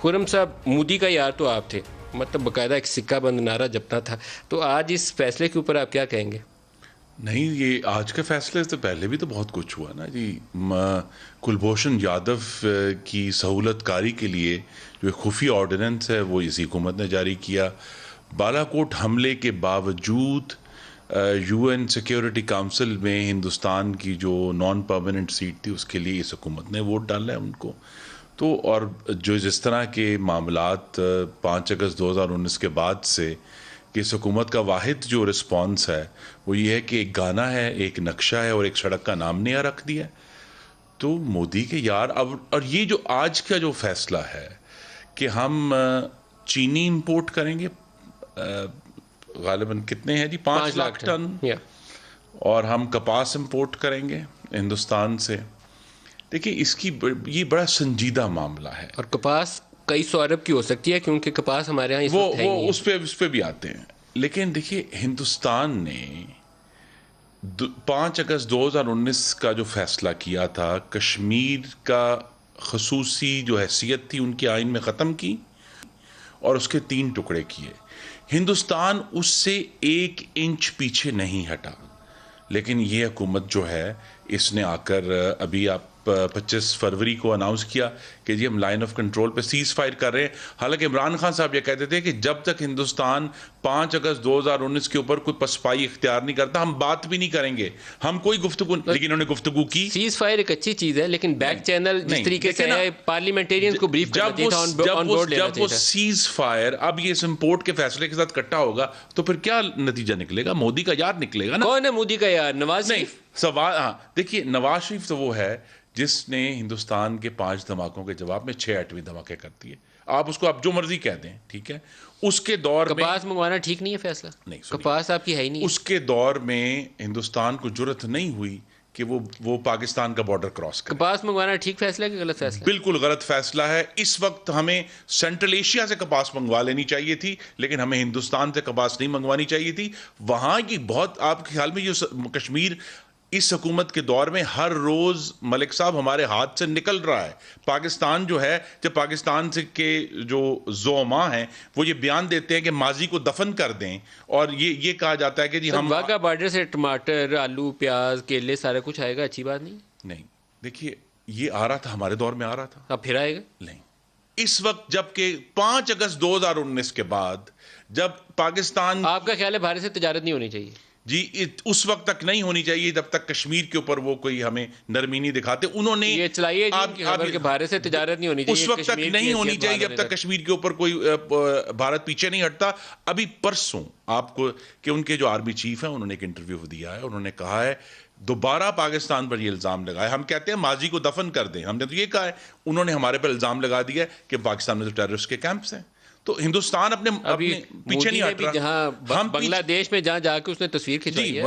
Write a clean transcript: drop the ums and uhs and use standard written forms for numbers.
خرم صاحب، مودی کا یار تو آپ تھے، مطلب باقاعدہ ایک سکہ بند نعرہ جپنا تھا، تو آج اس فیصلے کے اوپر آپ کیا کہیں گے؟ نہیں، یہ آج کا فیصلے سے پہلے بھی تو بہت کچھ ہوا نا جی۔ کلبھوشن یادو کی سہولت کاری کے لیے جو ایک خفیہ آرڈیننس ہے وہ اسی حکومت نے جاری کیا۔ بالا کوٹ حملے کے باوجود یو این سیکیورٹی کاؤنسل میں ہندوستان کی جو نان پرماننٹ سیٹ تھی اس کے لیے اس حکومت نے ووٹ ڈالا ہے ان کو۔ تو اور جو جس طرح کے معاملات 5 اگست 2019 کے بعد سے کہ اس حکومت کا واحد جو رسپانس ہے وہ یہ ہے کہ ایک گانا ہے، ایک نقشہ ہے اور ایک سڑک کا نام نیا رکھ دیا۔ تو مودی کے یار اب، اور یہ جو آج کا جو فیصلہ ہے کہ ہم چینی امپورٹ کریں گے، غالباً کتنے ہیں جی، 5 لاکھ ٹن، اور ہم کپاس امپورٹ کریں گے ہندوستان سے۔ دیکھیں اس کی یہ بڑا سنجیدہ معاملہ ہے، اور کپاس کئی سو ارب کی ہو سکتی ہے کیونکہ کپاس ہمارے یہاں وہ اس پہ بھی آتے ہیں۔ لیکن دیکھیے ہندوستان نے 5 اگست 2019 کا جو فیصلہ کیا تھا، کشمیر کا خصوصی جو حیثیت تھی ان کے آئین میں ختم کی اور اس کے 3 ٹکڑے کیے۔ ہندوستان اس سے 1 انچ پیچھے نہیں ہٹا، لیکن یہ حکومت جو ہے اس نے آ کر ابھی آپ 25 فروری کو اناؤنس کیا کہ جی ہم لائن آف کنٹرول پہ سیز فائر کر رہے ہیں۔ حالانکہ عمران خان صاحب یہ کہتے تھے کہ جب تک ہندوستان 5 اگست 2019 کے اوپر کوئی پسپائی اختیار نہیں کرتا ہم بات بھی نہیں کریں گے، ہم کوئی گفتگو، لیکن انہوں نے گفتگو کی۔ سیز فائر ایک اچھی چیز ہے، لیکن بیک چینل جس طریقے سے ہے پارلیمنٹیرینز کو بریف کرنا چاہیے تھا، آن بورڈ لینا چاہیے تھا۔ جب وہ سیز فائر اب یہ اس امپورٹ کے فیصلے کے ساتھ کٹا ہوگا تو پھر کیا نتیجہ نکلے گا؟ مودی کا یار نکلے گا نا۔ کون ہے مودی کا یار؟ نواز شریف؟ سوال، ہاں دیکھیے نواز شریف تو وہ ہے جس نے ہندوستان کے 5 دھماکوں کے جواب میں 6 ایٹمی دھماکے کر دیے۔ آپ اس کو آپ جو مرضی کہہ دیں، ٹھیک ہے۔ اس کے دور میں کپاس منگوانا ٹھیک نہیں ہے فیصلہ؟ نہیں، کپاس آپ کی ہے ہی نہیں۔ اس کے دور میں ہندوستان کو جرأت نہیں ہوئی کہ وہ پاکستان کا بارڈر کراس کرے۔ کپاس منگوانا ٹھیک فیصلہ ہے کہ غلط فیصلہ؟ بالکل غلط فیصلہ ہے۔ اس وقت ہمیں سینٹرل ایشیا سے کپاس منگوا لینی چاہیے تھی، لیکن ہمیں ہندوستان سے کپاس نہیں منگوانی چاہیے تھی۔ وہاں کی بہت، آپ کے خیال میں جو کشمیر اس حکومت کے دور میں ہر روز ملک صاحب ہمارے ہاتھ سے نکل رہا ہے۔ پاکستان جو ہے، جب پاکستان سے کے جو زعماء ہیں وہ یہ بیان دیتے ہیں کہ ماضی کو دفن کر دیں، اور یہ کہا جاتا ہے کہ جی ہم واگا بارڈر سے ٹماٹر، آلو، پیاز، کیلے سارا کچھ آئے گا، اچھی بات نہیں؟ نہیں، دیکھیے یہ آ رہا تھا، ہمارے دور میں آ رہا تھا، اب پھر آئے گا؟ نہیں۔ اس وقت جب کہ 5 اگست 2019 کے بعد جب پاکستان، آپ کا خیال ہے بھارت سے تجارت نہیں ہونی چاہیے؟ جی اس وقت تک نہیں ہونی چاہیے جب تک کشمیر کے اوپر وہ کوئی ہمیں نرمی نہیں دکھاتے۔ انہوں نے یہ چلائیے جی خبر کہ بھارت سے تجارت نہیں ہونی چاہیے، اس وقت تک نہیں ہونی چاہیے جب تک کشمیر کے اوپر کوئی بھارت پیچھے نہیں ہٹتا۔ ابھی پرسوں آپ کو کہ ان کے جو آرمی چیف ہیں انہوں نے ایک انٹرویو دیا ہے، انہوں نے کہا ہے دوبارہ پاکستان پر یہ الزام لگایا، ہم کہتے ہیں ماضی کو دفن کر دیں، ہم نے تو یہ کہا ہے، انہوں نے ہمارے پر الزام لگا دیا ہے کہ پاکستان میں تو ٹیررسٹ کے کیمپس ہیں۔ تو ہندوستان اپنے پیچھے نہیں ہٹ رہا۔ جہاں بنگلہ دیش میں جہاں جا کے اس نے تصویر کھینچائی ہے۔